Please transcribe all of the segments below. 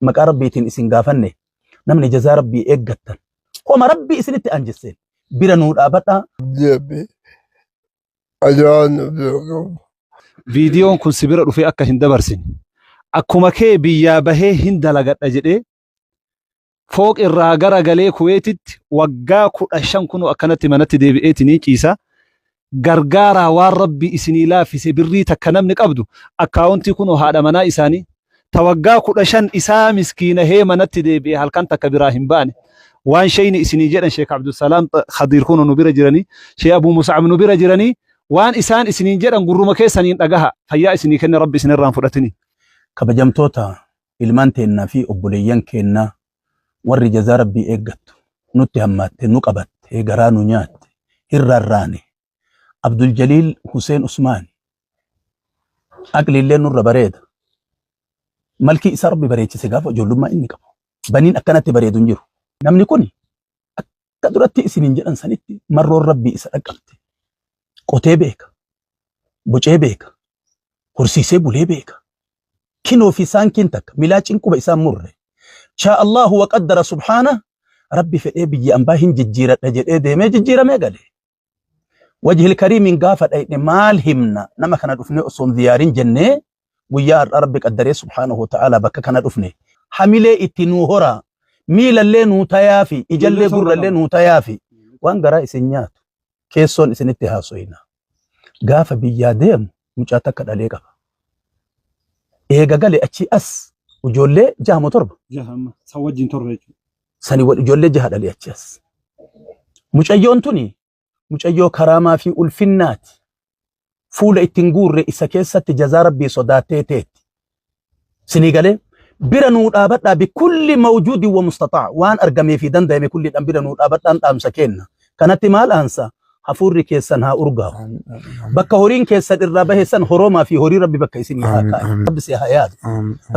maqaa rabbiitiin isin gaafanne namni jazaa rabbii eeggattan homa rabbii isinitti anjisseen bira nuu dhaabadhaa. Viidiyoon kun si bira dhufee akka hin dabarsine akkuma kee biyyaa bahee hin dalagadha jedhee fooq irraa gara galee Kuweetitti waggaa 15 kunoo akkanatti manatti deebi'eetinii ciisa gargaaraa waan rabbii isinii laaffise birrii takka namni qabdu akkaawuntii kunoo haadha manaa isaanii tawaggaa 15 isaa miskiina hee manatti deebi'ee halkan takka biraa hin baane waan shayni isinii jedhan Sheekh Abdulsalaam Khadiir kunoo nu bira jiranii Sheekh Abuu Mus'ab nu bira jiranii waan isaan isiniin jedhan gurruma keessaniin dhagaha fayyaa isinii kenna rabbi isinirraan fudhatini. Kabajamtoota ilmaan teennaa fi obboleeyyan keennaa warri jazaa rabbii eeggattu nutti hammaatte nu qabatte garaa nu nyaatte hirrarraane Abdul Jaliil Hussein Usmaan aqliillee nurra bareeda malkii isa rabbi bareechise gaafa ijoollummaa inni qabu baniin akkanatti bareedu hin jiru namni kun akka duratti isiniin jedhan sanitti marroon rabbii isa dhaqqabte qotee beeka bocee beeka horsiisee bulee beeka kinoo fi saankiin takka milaaciin quba isaan murre shaa Allahu wa qaddara subhaana rabbi fedhee biyya ambaa hin jijjiiradha jedhee deemee jijjiiramee gale wajhil kariimiin gaafa dhayne maal himna nama kana dhufne osoo ziyaarin jennee guyyaa har'a rabbi qaddaree subhaanahu wa ta'ala bakka kana dhufne hamilee itti nuu horaa miilallee nuu tayaafi ijallee gurrallee nuu tayaafi waan garaa isin nyaatu keessoon isinitti haasoyna gaafa biyyaa deemu mucaa takka dhalee qaba eega gale achi as ijoollee 6 moo 7 san wajjin torba jechuudha sani ijoollee 6 dhalee achi as mucayyoon tuni mucayyoo karaamaa fi ulfinnaati fuula ittiin guurre isa keessatti jazaa rabbii sodaattee teetti sinii galee bira nuu dhaabadhaa bikulli mawjuudin wa mustataa waan argamee fi danda'ame kulli dhan bira nuu dhaabadhaan dhaamsa kenna kanatti maal aansa hafuurri keessan haa urgaawu bakka horiin keessan irraa bahe san horoomaa fi horii rabbi bakka isinii haa kaa'e rabbi si haa yaadu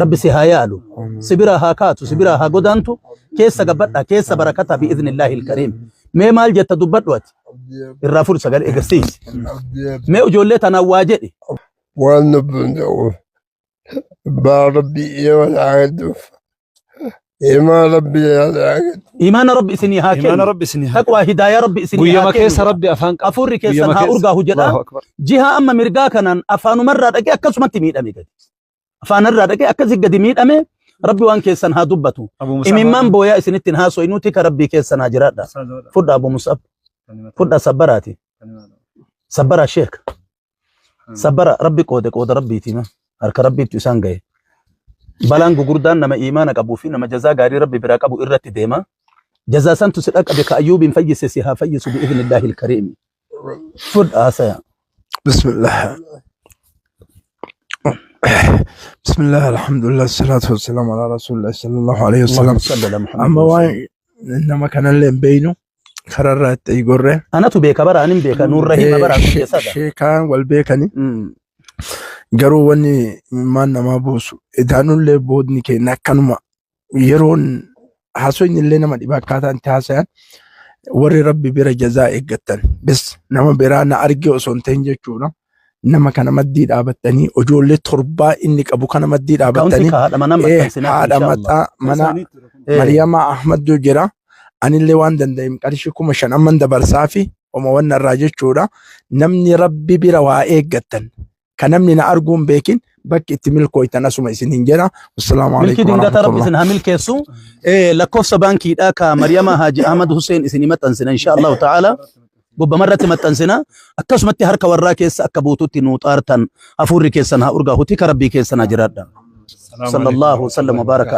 rabbi si haa yaalu sibira haa kaatu sibira haa godaantu keessa gabbadhaa keessa barakataa bi'iznillaahi ilkariim mee maal jetta dubbadhu ati irraa furu sagalee egarsiisi mee ijoollee tanaan waa jedhi waan nabbandaa'u baa rabbi iimaan aagadduuf iimaan rabbi aagaddu iimaana rabbi isinii haa kennu taqwaa hidaaya rabbi isinii haa kennu guyyama keessa rabbi afaan qabu hafuurri keessan haa urgaahu jedha jiha amma mirgaa kanaan afaanumarraa dhaqee akkasumatti miidhame gadi afaanarraa dhaqee akkasi gadi miidhame rabbi waan keessan haa dubbatu imimmaan booyaa isinittiin haa so'inuuti ka rabbii keessan haa jiraadha fudha Abu Mus'ab fudha sabbaraati sabbara sheek sabbara rabbi qooda rabbiiti harka rabbiitti isaan gahe balaan gugurdaan nama iimaana qabuu fi nama jazaa gaarii rabbi biraa qabu irratti deema jazaa santu si dhaqqabe ka ayyuubiin fayyise si haa fayyisu bi'iznillaahi ilkariim fudha haasaya بسم الله الحمد لله الصلاة والسلام على رسول الله صلى الله عليه وسلم أما وين إنما كان اللي بينه خررت يقرر أنا تبيك برا أنا بيك نور رهيب برا شيء كان والبيكني جرو وني ما نما بوسو إذا نقول بودني كنا كانوا يرون حسوين اللي نما دبكاتا انتهاسا وري ربي بير جزاء قتل بس نما بيرانا أرجع وسنتين جونا nama kana maddii dhaabattanii ijoollee torbaa inni qabu kana maddii dhaabattanii haadha mataa mana Mariyamaa Ahmad jira anillee waan danda'im qarshii 5,000 amman dabarsaa fi oma wanna irraa jechuudha namni rabbi bira waa eeggattan kan namni na arguun beekin bakki itti milkooytan asuma isiniin jedha wassalaamu alaykum milki dingata rabbi isin hamil keessu lakkoofsa baankiidha ka Mariyamaa Haji Ahmad Hussein isinii maxxansina insha Allah ta'ala gobba marratti maxxansina akkasumatti harka warraa keessa akka buututti nuu xaartan hafuurri keessan haa urgaahuti ka rabbii keessan haa jiraadha sallallahu sallam wa baraka